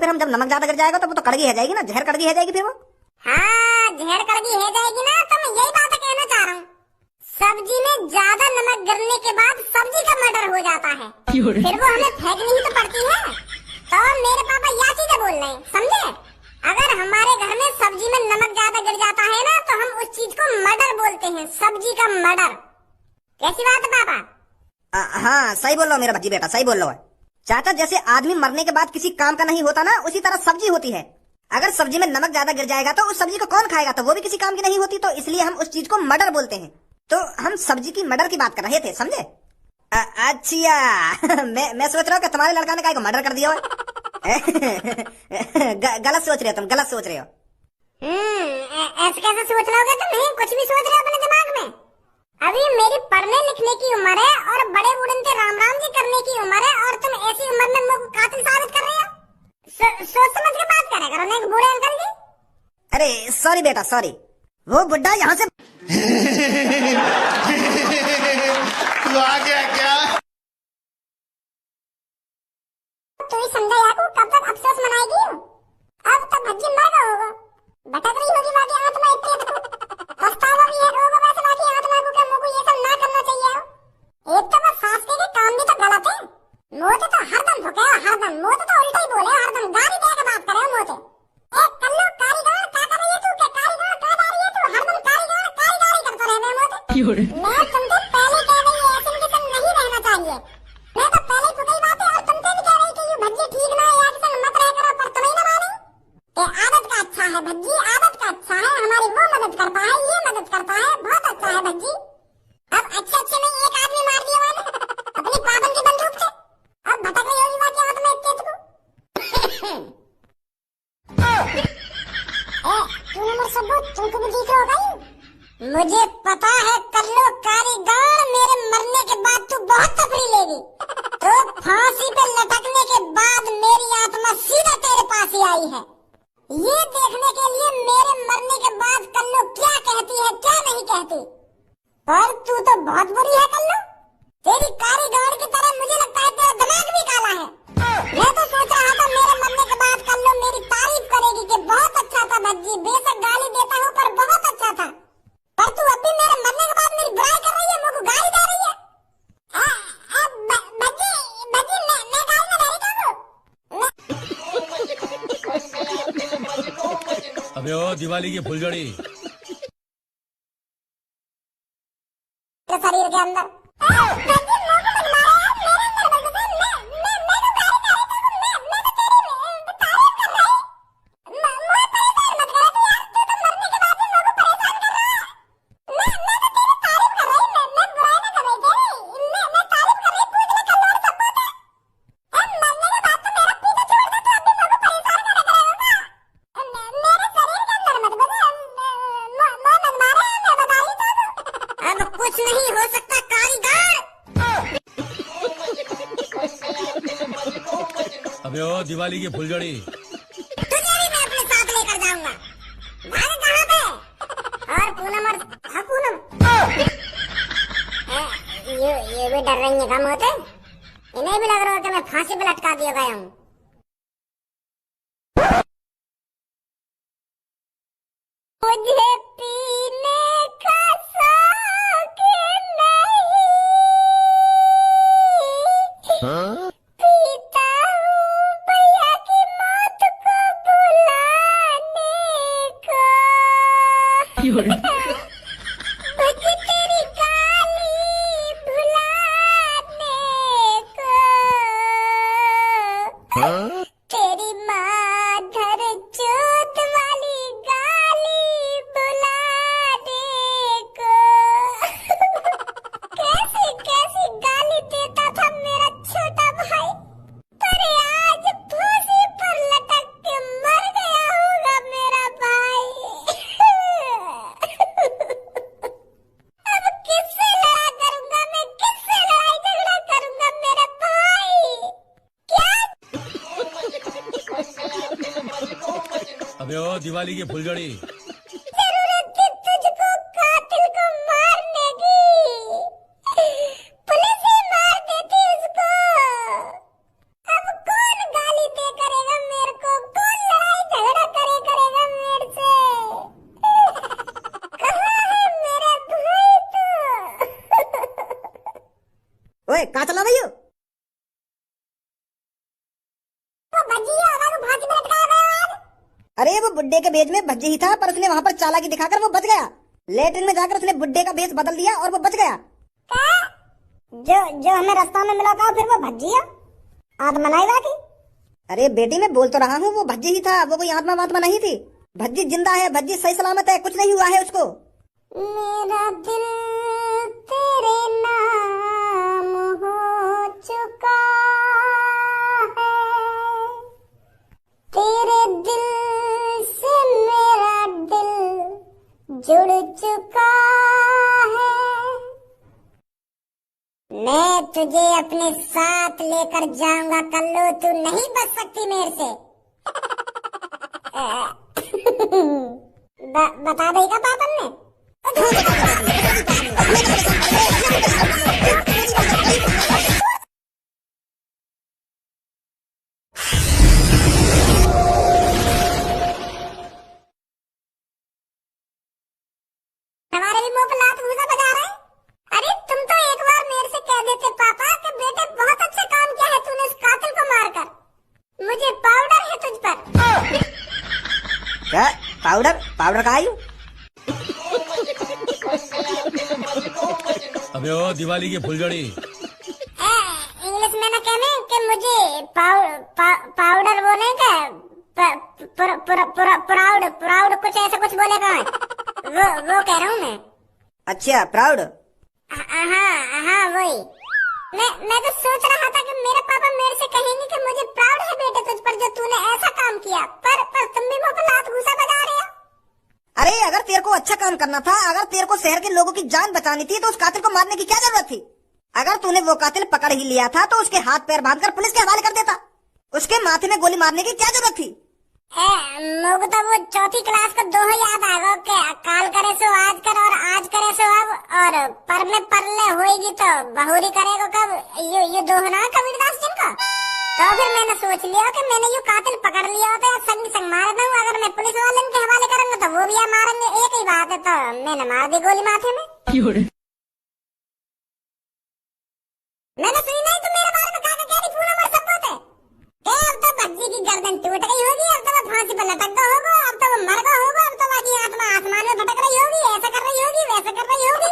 फिर हम जब नमक ज्यादा गिर जाएगा तो वो तो कड़गी है जाएगी ना, जहर कड़गी है जाएगी फिर वो। हाँ जहर कड़गी है जाएगी ना, तो मैं यही बात कहना चाह रहा हूँ। सब्जी में ज्यादा नमक गिरने के बाद सब्जी का मर्डर हो जाता है, फिर वो हमें फेंकनी ही तो पड़ती है। तो मेरे पापा यह चीजें बोल रहे हैं, समझे? अगर हमारे घर में सब्जी में नमक ज्यादा गिर जाता है ना, तो हम उस चीज को मर्डर बोलते हैं, सब्जी का मर्डर। कैसी बात है पापा? हाँ सही बोल रहा हो मेरा भज्जी बेटा, सही बोल रहा है चाचा। जैसे आदमी मरने के बाद किसी काम का नहीं होता ना, उसी तरह सब्जी होती है। अगर सब्जी में नमक ज्यादा गिर जाएगा तो उस सब्जी को कौन खाएगा, तो वो भी किसी काम की नहीं होती। तो इसलिए हम उस चीज को मर्डर बोलते हैं। तो हम सब्जी की मर्डर की बात कर रहे थे, समझे? अच्छा मैं सोच रहा हूँ कि तुम्हारे लड़का ने का मर्डर कर दिया हो। गलत सोच रहे हो तुम, गलत सोच रहे हो। ऐसे कैसे सोच लोगे तुम? नहीं कुछ भी सोच रहे हो अपने दिमाग में। अभी मेरी पढ़ने लिखने की उम्र है और बड़े बुढ़े राम राम जी करने की उम्र है, और तुम ऐसी उम्र में मुझे कातिल साबित कर रहे हो। सोच समझ के बात करे करो, नहीं बूढ़े अंकल जी। अरे सॉरी बेटा सॉरी, वो बुड्ढा यहाँ से तू आ गया क्या? तू ही समझा यार, कब तक अफसोस मनाएगी? अब तक भज्जी मर गया होगा, भटक रही होगी बाकी आत्मा इतनी पछतावा भी है होगा वैसे बाकी आत्मा को, क्या मुझको ये सब ना करना चाहिए। एक तो बस सास के काम भी तो गलत है। मोते तो हरदम भुके हो, हरदम मोते तो उल्टा ही बोले, हरदम गाली दे के बात करे मोते। एक कल्लू कारीगर क्या कर रही है तू? क्या कारीगर क्या जा रही है तू? हरदम कारीगर कारीगरी करता रहना मोते। मैं तुमसे पहले कह रही है ऐसे किस्म नहीं रहना चाहिए। मैं तो पहले तो कई बातें और तुमसे भी कह रही कि ये भज्जी ठीक ना है यार, किस्म मत रह करो, पर तुम्हें ना माने। ये आदत का अच्छा है भज्जी, आदत का अच्छा है। हमारी वो मदद करता है, ये मदद करता है, बहुत अच्छा है भज्जी। अब अच्छे में एक आदमी मार दिया मैंने अपनी पाबंद की बंदूक से, अब भटक रही होगी बाकी आत्मा इतने तुमको। तू नंबर सब तुमको भी दिख रहा होगा। मुझे पता है कल्लो कारीगर, मेरे मरने के बाद तू बहुत तफरी लेगी। तो फांसी पे लटकने के बाद मेरी आत्मा सीधा तेरे पास ही आई है, ये देखने के लिए मेरे मरने के बाद कल्लो क्या कहती है क्या नहीं कहती। पर तू तो बहुत बुरी है कल्लो, तेरी कारीगर की तरह मुझे लगता है तेरा दिमाग भी काला है। मैं तो सोच रहा था मेरे मरने के बाद कल्लो मेरी तारीफ करेगी कि बहुत अच्छा था भज्जी, बेशक गाली देता हूँ पर बहुत अच्छा था। पर तू अभी मेरे मरने के बाद मेरी बुराई कर रही है, मुझको गाली दे रही है। भज्जी भज्जी मैं गाली में रह रही हूँ। अबे ओ दिवाली की फुलझड़ी शरीर के अंदर कुछ नहीं हो सकता कारीगर। अबे ओ दिवाली की फुलझड़ी तुझे भी मैं अपने साथ लेकर जाऊंगा। भाग कहाँ पे? और पूनम और हाँ पूनम ये भी डर रही है कम होते, इन्हें भी लग रहा है कि मैं फांसी पे लटका दिया गया हूँ। मुझे पीने का शौक नहीं, पीता हूँ भैया की मौत को बुलाने को। भज्जी तेरी गाली भुलाने को, तेरी माधर चोट वाली गाली बुलाने को। कैसी कैसी गाली देता था मेरा छोटा भाई, पर आज फांसी पर लटक के मर गया होगा मेरा भाई। अब किससे लड़ा करूंगा मैं, किससे लड़ाई झगड़ा करूंगा मेरा भाई? क्या? अबे ओ दिवाली की फुलझड़ी जरूरत थी तुझको कातिल को मारने की, पुलिस ही मार देती उसको। अब कौन गाली दे करेगा मेरे को अरे वो बुड्ढे के भेज में भज्जी ही था, पर उसने वहाँ पर चालाकी दिखाकर वो बच गया। लेटरिन में जाकर उसने बुड्ढे का भेष बदल दिया और वो बच गया। जो हमें रास्ता में मिला था फिर वो भज्जी है आत्मा की। अरे बेटी मैं बोल तो रहा हूँ वो भज्जी ही था, वो कोई आत्मा वात्मा नहीं थी। भज्जी जिंदा है, भज्जी सही सलामत है, कुछ नहीं हुआ है उसको। मेरा दिल तेरे नाम हो चुका है, तेरे दिल से मेरा दिल जुड़ चुका है। मैं तुझे अपने साथ लेकर जाऊंगा कल्लू, तू नहीं बच सकती मेरे से। बता देगा पापन ने। हमारे भी मुंह पर लात घूसा बजा रहे हैं। अरे तुम तो एक बार मेरे से कह देते पापा कि बेटे बहुत अच्छा काम किया है तूने इस कातिल को मारकर, मुझे पाउडर है तुझ पर। क्या पाउडर? पाउडर कहाँ आयु? अबे ओ दिवाली की फुलझड़ी। इंग्लिश में ना कहने कि मुझे पाउडर बोले प्राउड कुछ ऐसा कुछ बोलेगा। वो कह रहा हूँ मैं। अच्छा प्राउड। हाँ वही। मैं तो सोच रहा था कि मेरे पापा मेरे से कहेंगे कि मुझे प्राउड है बेटे तुझ पर जो तूने ऐसा काम किया, पर तुम भी मुंह पर लात घूसा बजा रहे हो। अरे अगर तेरे को अच्छा काम करना था, अगर तेरे को शहर के लोगों की जान बचानी थी, तो उस कातिल को मारने की क्या जरूरत थी? अगर तूने वो कातिल पकड़ ही लिया था तो उसके हाथ पैर बांधकर पुलिस के हवाले कर देता। उसके माथे में गोली मारने की क्या जरूरत थी? मुझे तो वो चौथी क्लास का दोहा याद आ गया कि काल करे सो आज कर और आज करे सो अब, और पर में परले होएगी तो बहुरी करेगा कब। ये दोहा ना कबीरदास जी का। तो फिर मैंने सोच लिया कि मैंने ये कातिल पकड़ लिया होता है, संग संग मार दूं। अगर मैं पुलिस वाले के हवाले करूंगा तो वो भी यहाँ मारेंगे, एक ही बात है। तो मैंने मार दी गोली माथे में। मैंने सुनी नहीं तो मेरे बारे में कहा क्या नहीं पूरा मर सब होते। अब तो भज्जी की गर्दन टूट गई होगी, अब तो वो फांसी पर लटक गया होगा, अब तो वो मर गया होगा, अब तो बाकी आत्मा आसमान में भटक रही होगी, ऐसा कर रही होगी, वैसा कर रही होगी।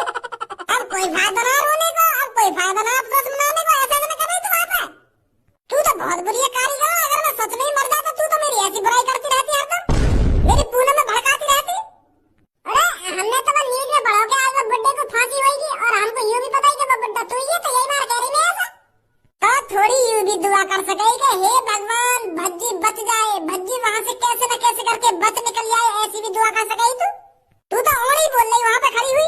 अब कोई फायदा ना रोने को, अब कोई फायदा ना अफसोस मनाने को, ऐसा नहीं कर रही तू बात है। तू तो बहुत बुरी है कारीगर। अगर मैं सच नहीं मर जाता तू तो मेरी ऐसी बुराई करती रहती हरदम, मेरी पूनम में भड़काती रहती। अरे हमने तो न्यूज में पढ़ा के आज वो बुड्ढे को फांसी होगी और हमको यूं भी पता ही कि वो बुड्ढा तू ही है, तो यही बार कह रही है ऐसा। तो थोड़ी यूं भी दुआ कर सके कि हे भगवान भज्जी बच जाए, भज्जी वहाँ से कैसे न कैसे करके बच निकल जाए, ऐसी भी दुआ कर सके तू तो और ही बोल रही वहाँ पे खड़ी हुई।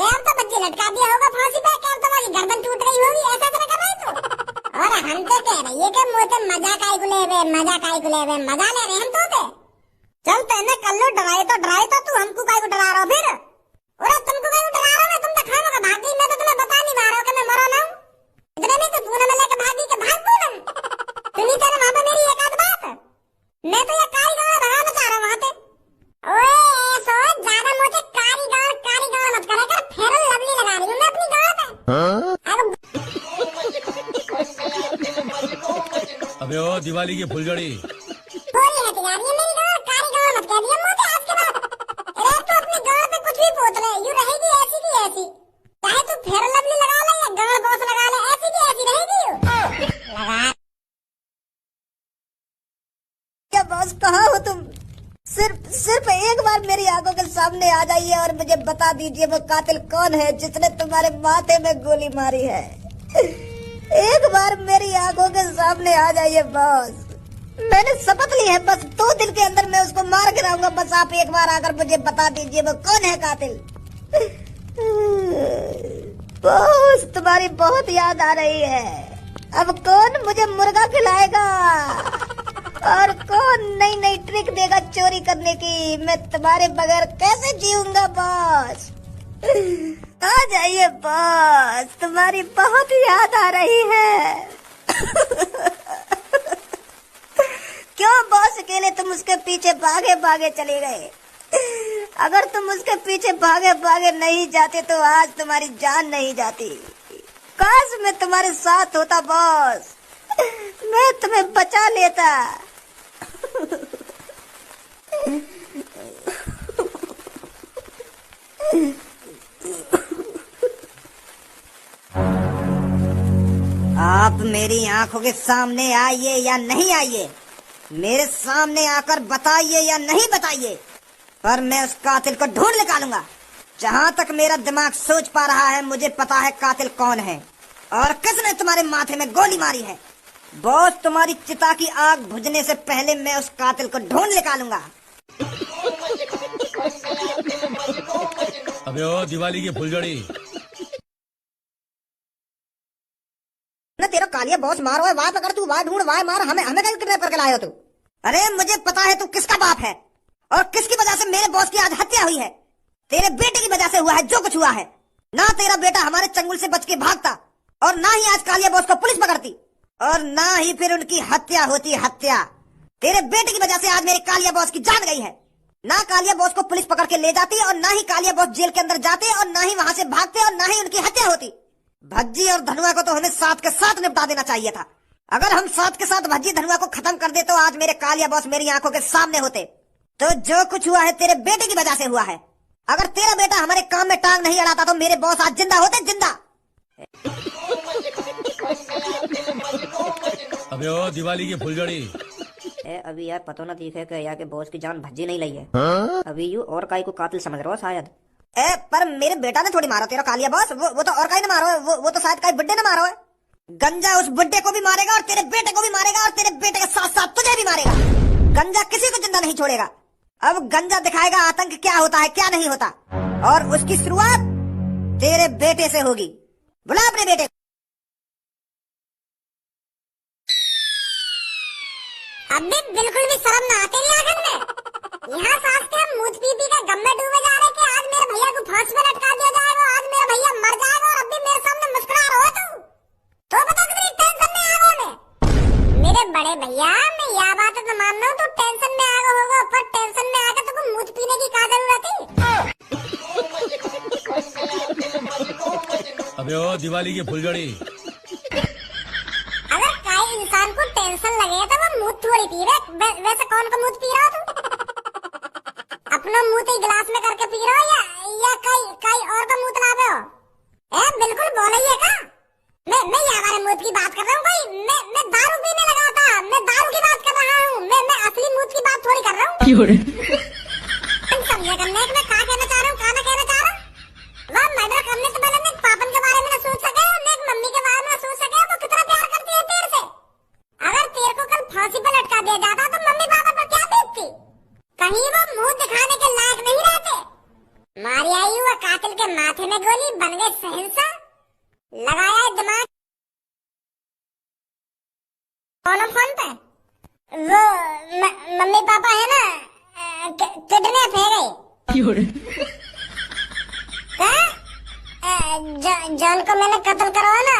क्या तो भज्जी लटका दिया होगा फांसी पे, क्या तो मेरी गर्दन टूट गई होगी, ऐसा तो कर रही तू। और हम तो कह रही है कि मुझे मजा काई गुले हुए, मजा ले रहे हम तो। चल तेने कल्लू डराए तो तू हमको काई को डरा रहा हो फिर? और तुमको काई को डरा रहा हो? तुम तो खाना का भाग गई, मैं तो तुम्हें बता नहीं पा रहा हूँ कि मैं मरा ना हूँ। इतने में तो पूनम लेके भागी के भाग पूनम। सुनी तेरे वहाँ पे मेरी एक आध बात, मैं तो ये कारीगर भगाना चाह रहा हूँ वहाँ पे। ओए सो ज्यादा मुझे कारीगर मत करा कर, फेयर लवली लगा रही हूँ मैं अपनी गाँव में। अबे ओ दिवाली की फुलझड़ी। बोली है यार ये मेरी गाँव, कारीगर मत कह दिया मुझे आज के बाद। अरे तो अपने गाँव पे कुछ भी पूछ ले, यूँ रहेगी ऐसी की ऐसी, चाहे तू फेयर लवली लगा ले या गाँव बॉस लगा ले, ऐसी की ऐसी रहेगी यूँ। लगा क्या बॉस कहाँ हो तुम? सिर्फ एक बार मेरी आंखों के सामने आ जाइए और मुझे बता दीजिए वो कातिल कौन है जिसने तुम्हारे माथे में गोली मारी है। एक बार मेरी आंखों के सामने आ जाइए बॉस, मैंने शपथ ली है, बस 2 दिन के अंदर मैं उसको मार गिराऊंगा। बस आप एक बार आकर मुझे बता दीजिए वो कौन है कातिल। बॉस तुम्हारी बहुत याद आ रही है। अब कौन मुझे मुर्गा खिलाएगा और कौन नई नई ट्रिक देगा चोरी करने की? मैं तुम्हारे बगैर कैसे जीऊंगा बॉस? आ जाइए बॉस, तुम्हारी बहुत याद आ रही है। क्यों बॉस अकेले तुम उसके पीछे भागे चले गए? अगर तुम उसके पीछे भागे नहीं जाते तो आज तुम्हारी जान नहीं जाती। काश मैं तुम्हारे साथ होता बॉस, मैं तुम्हें बचा लेता। आप मेरी आंखों के सामने आइए या नहीं आइए, मेरे सामने आकर बताइए या नहीं बताइए, पर मैं उस कातिल को ढूंढ निकालूंगा। जहाँ तक मेरा दिमाग सोच पा रहा है, मुझे पता है कातिल कौन है और किसने तुम्हारे माथे में गोली मारी है। बॉस, तुम्हारी चिता की आग बुझने से पहले मैं उस कातिल को ढूंढ निकालूंगा। अबे ओ दिवाली की फुलझड़ी। न तेरा कालिया बॉस मारो है, वाह पकड़ तू, वाह ढूंढ, वाह मार, हमें हमें कहीं किडनैप करके लाए हो तू। अरे मुझे पता है तू किसका बाप है और किसकी वजह से मेरे बॉस की आज हत्या हुई है। तेरे बेटे की वजह से हुआ है जो कुछ हुआ है। ना तेरा बेटा हमारे चंगुल से बच के भागता और ना ही आज कालिया बॉस को पुलिस पकड़ती और ना ही फिर उनकी हत्या होती। हत्या तेरे बेटे की वजह से आज मेरे कालिया बॉस की जान गई है। ना कालिया बॉस को पुलिस पकड़ के ले जाती और ना ही कालिया बॉस जेल के अंदर जाते और ना ही वहां से भागते और ना ही उनकी हत्या होती। भज्जी और धनुआ को तो हमें साथ के साथ निपटा देना चाहिए था। अगर हम साथ के साथ भज्जी धनुआ को खत्म कर दे तो आज मेरे कालिया बॉस मेरी आंखों के सामने होते। तो जो कुछ हुआ है तेरे बेटे की वजह से हुआ है। अगर तेरा बेटा हमारे काम में टांग नहीं अड़ाता तो मेरे बॉस आज जिंदा होते, जिंदा। अबे ओ दिवाली की फुलझड़ी। अभी यार पता ना दिखे कि यार के बॉस की जान भज्जी नहीं ली है। अभी यू और काई को कातिल समझ रहा हो शायद। पर मेरे बेटा ने थोड़ी मारा तेरा कालिया बॉस, वो तो और काई ने मारो है, वो तो शायद काई बुड्ढे ने मारो है। गंजा उस बुड्ढे को भी मारेगा और तेरे बेटे को भी मारेगा और तेरे बेटे के साथ साथ तुझे भी मारेगा। गंजा किसी को जिंदा नहीं छोड़ेगा। अब गंजा दिखाएगा आतंक क्या होता है क्या नहीं होता और उसकी शुरुआत तेरे बेटे से होगी। बुला अपने बेटे। अबे बिल्कुल भी शर्म ना आती नहीं आखिर में। यहाँ सांस के हम मूत पी का गम में डूबे जा रहे कि आज मेरे भैया को फांसी में लटका दिया जाएगा, आज मेरा भैया मर जाएगा और अब भी मेरे सामने मुस्कुरा रहा हो तू। तो बता कितनी टेंशन में आ गया मैं। मेरे बड़े भैया, मैं यह बात तो मान रहा हूँ तू टेंशन में आ गया होगा, पर टेंशन में आकर तुमको मूत पीने की क्या जरूरत है। अबे ओ दिवाली की फुलझड़ी। अगर कोई इंसान को टेंशन लगे तो वो मूत थोड़ी पी रहे। वैसे कौन का मूत पी रहा हो तू? अपना मूत ही गिलास में करके पी रहा हो या कई और का मूत ला रहे हो? बिल्कुल बोला ही है का? मैं यहाँ वाले मूत की बात कर रहा हूँ भाई। मैं दारू पीने लगा था, मैं दारू की बात कर रहा हूँ। मैं असली मूत की बात थोड़ी कर रहा हूँ। तुम समझे करने मैं क्या कहना चाह रहा हूँ, क्या ना कहना चाह रहा हूँ। वह मर्डर करने से पहले मैं पापन के बारे में न सोच सके, मैं एक मम्मी के बारे में न सोच सके वो कितना प्यार करती है तेरे से। अगर तेरे को कल फांसी पर लटका दिया जाता तो मम्मी पापा पर क्या बीतती? कहीं वो मुंह दिखाने के लायक नहीं रहते। मारी आई हुआ कातिल के माथे में गोली, बन गए शहंशाह, लगाया दिमाग। फोन पे वो मम्मी पापा है ना, किडनैप है गए। जॉन को मैंने कत्ल करवाया ना।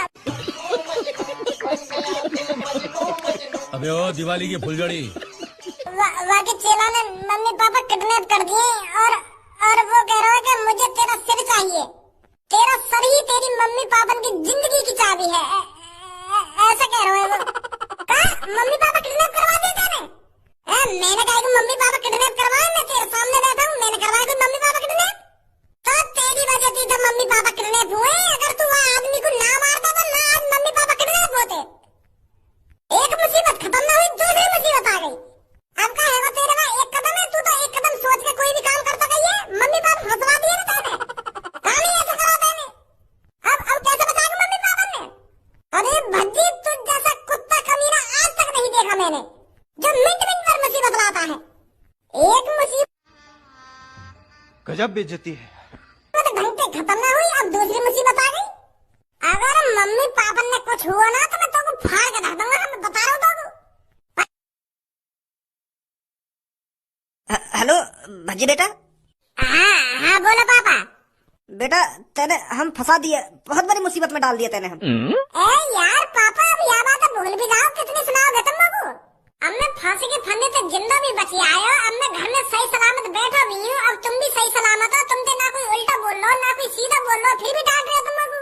अबे ओ दिवाली की फुलझड़ी। वाके चेला ने मम्मी पापा किडनैप कर दिए और वो कह रहा है कि मुझे तेरा सिर चाहिए। तेरा सर ही तेरी मम्मी पापा की जिंदगी की चाबी है, ऐसा कह रहा है वो। मम्मी पापा किडनैप करवा दिए तेने? मैंने कहा कि मम्मी पापा किडनैप करवाए? मैं तेरे सामने बैठा हूँ, मैंने करवाया कोई मम्मी पापा किडनैप? तो तेरी वजह थी तो मम्मी पापा किडनैप हुए। अगर तू वहाँ आदमी को ना मारता तो ना आज मम्मी पापा किडनैप होते। एक मुसीबत खत्म ना हुई, दूसरी मुसीबत आ गई। अब क्या है वो तेरे वहाँ एक कदम है, तू तो एक कदम सोच के कोई भी काम करता गई है। मम्मी पापा फंसवा दिए ना तेने, कहानी ऐसा करा तेने। अब कैसे बचाएगा मम्मी पापा ने? अरे भज्जी, तुझ जैसा कुत्ता कमीना आज तक नहीं देखा मैंने, जो मिनट मिनट पर मुसीबत लाता है। एक मुसीबत गजब बेइज्जती है। ढंग से खत्म ना हुई, अब दूसरी मुसीबत आ गई। अगर मम्मी पापा ने कुछ हुआ ना तो मैं तुमको फाड़ के रख दूंगा, मैं बता रहा हूँ तुमको। हेलो भज्जी बेटा। हाँ बोलो पापा। बेटा तेने हम फंसा दिए, बहुत बड़ी मुसीबत में डाल दिए तेने हम। यार पापा, अब यह बात भूल भी जाओ, कितनी सुनाओगे तुम लोगों? अब मैं फांसी के फंदे से जिंदा भी बची आयो, अब मैं घर में सही सलामत बैठा भी हूँ। अब तुम भी सही सलामत हो, तुम ना कोई उल्टा बोल लो ना कोई सीधा बोल लो, फिर भी डांट रहे हो तुम लोग।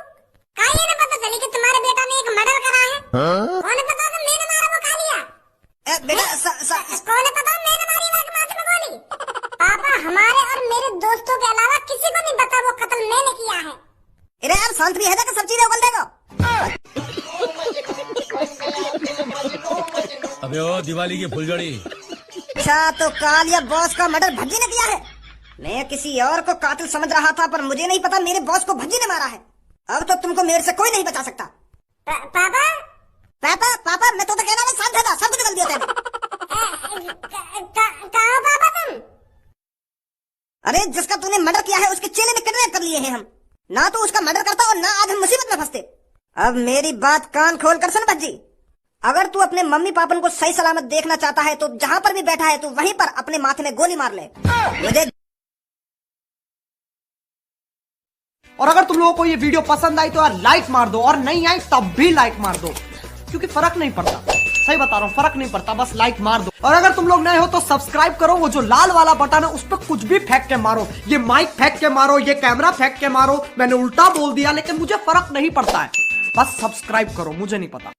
का ये ना पता चली कि तुम्हारे बेटा ने एक मर्डर करा है? कौन पता कि मैंने मारा वो कालिया? बेटा कौन पता मैंने मारी वो माथे में गोली? हमारे और मेरे दोस्तों के अलावा किसी को नहीं पता वो कत्ल मैंने किया है। अरे यार शांत भी है ना कि सब चीजें उगल देगा। अबे ओ दिवाली की फुलझड़ी। अच्छा तो काल या बॉस का मर्डर भज्जी ने किया है। मैं किसी और को कातिल समझ रहा था पर मुझे नहीं पता मेरे बॉस को भज्जी ने मारा है। अब तो तुमको मेरे से कोई नहीं बचा सकता। पापा पापा पापा मैं तो कहना नहीं, शांत था, सब कुछ निकल दिया था। कहो पापा तुम? अरे जिसका तूने मर्डर किया है उसके चेले में किडनैप कर लिए हैं हम। ना तो उसका मर्डर करता और ना आज हम मुसीबत में फंसते। अब मेरी बात कान खोल कर सुन भज्जी, अगर तू अपने मम्मी पापन को सही सलामत देखना चाहता है तो जहां पर भी बैठा है तू वहीं पर अपने माथे में गोली मार ले। मुझे और अगर तुम लोगों को ये वीडियो पसंद आई तो यार लाइक मार दो, और नहीं आई तब भी लाइक मार दो, क्योंकि फर्क नहीं पड़ता। सही बता रहा हूँ, फर्क नहीं पड़ता, बस लाइक मार दो। और अगर तुम लोग नए हो तो सब्सक्राइब करो, वो जो लाल वाला बटन है उस पर कुछ भी फेंक के मारो, ये माइक फेंक के मारो, ये कैमरा फेंक के मारो, मैंने उल्टा बोल दिया लेकिन मुझे फर्क नहीं पड़ता है, बस सब्सक्राइब करो, मुझे नहीं पता।